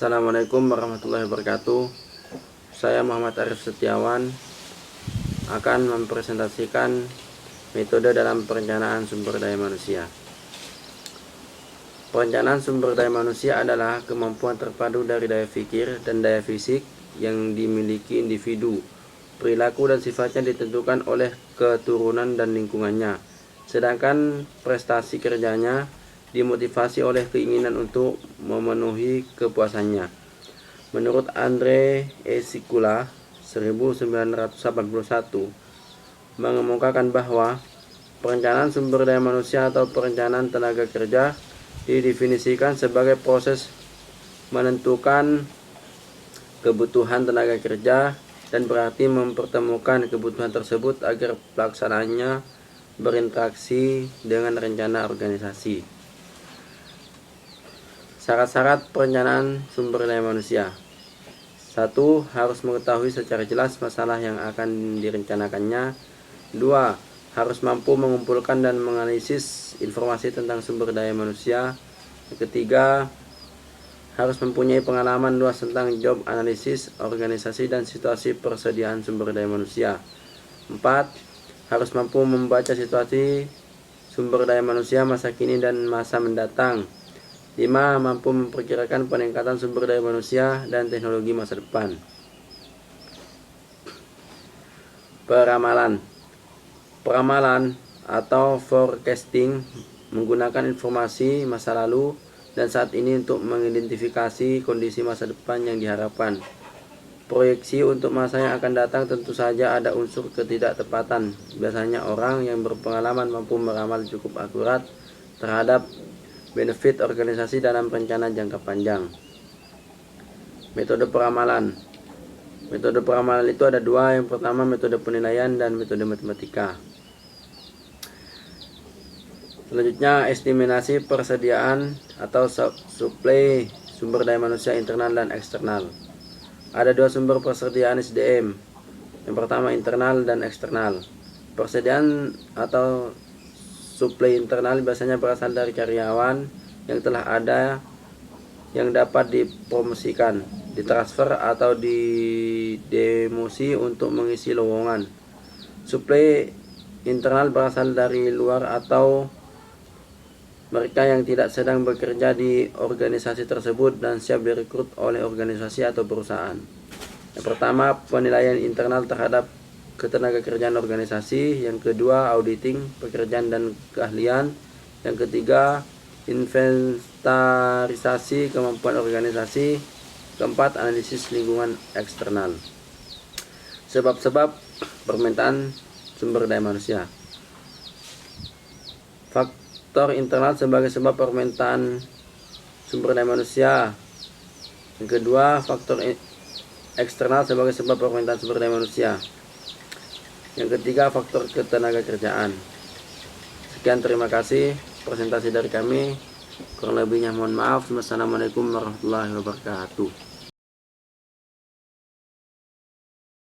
Assalamualaikum warahmatullahi wabarakatuh. Saya Muhammad Arif Setiawan akan mempresentasikan metode dalam perencanaan sumber daya manusia. Perencanaan sumber daya manusia adalah kemampuan terpadu dari daya pikir dan daya fisik yang dimiliki individu. Perilaku dan sifatnya ditentukan oleh keturunan dan lingkungannya, sedangkan prestasi kerjanya dimotivasi oleh keinginan untuk memenuhi kepuasannya. Menurut Andre Esikula 1981 mengemukakan bahwa perencanaan sumber daya manusia atau perencanaan tenaga kerja didefinisikan sebagai proses menentukan kebutuhan tenaga kerja dan berarti mempertemukan kebutuhan tersebut agar pelaksanaannya berinteraksi dengan rencana organisasi. Syarat-syarat perencanaan sumber daya manusia. 1. Harus mengetahui secara jelas masalah yang akan direncanakannya. 2. Harus mampu mengumpulkan dan menganalisis informasi tentang sumber daya manusia. Yang ketiga, harus mempunyai pengalaman luas tentang job analisis, organisasi, dan situasi persediaan sumber daya manusia. 4. Harus mampu membaca situasi sumber daya manusia masa kini dan masa mendatang. 5. Mampu memperkirakan peningkatan sumber daya manusia dan teknologi masa depan. Peramalan. Peramalan atau forecasting menggunakan informasi masa lalu dan saat ini untuk mengidentifikasi kondisi masa depan yang diharapkan. Proyeksi untuk masa yang akan datang tentu saja ada unsur ketidaktepatan. Biasanya orang yang berpengalaman mampu meramal cukup akurat terhadap benefit organisasi dalam rencana jangka panjang. Metode peramalan. Metode peramalan itu ada dua. Yang pertama metode penilaian dan metode matematika. Selanjutnya estimasi persediaan atau supply sumber daya manusia internal dan eksternal. Ada dua sumber persediaan SDM. Yang pertama internal dan eksternal. Persediaan atau suplai internal biasanya berasal dari karyawan yang telah ada yang dapat dipromosikan, ditransfer atau didemosi untuk mengisi lowongan. Suplai internal berasal dari luar atau mereka yang tidak sedang bekerja di organisasi tersebut dan siap direkrut oleh organisasi atau perusahaan. Yang pertama, penilaian internal terhadap ketenagakerjaan organisasi. Yang kedua, auditing pekerjaan dan keahlian. Yang ketiga, inventarisasi kemampuan organisasi. Keempat, analisis lingkungan eksternal. Sebab-sebab permintaan sumber daya manusia. Faktor internal sebagai sebab permintaan sumber daya manusia. Yang kedua, faktor eksternal sebagai sebab permintaan sumber daya manusia. Yang ketiga, faktor ketenaga kerjaan. Sekian, terima kasih presentasi dari kami. Kurang lebihnya mohon maaf. Wassalamualaikum warahmatullahi wabarakatuh.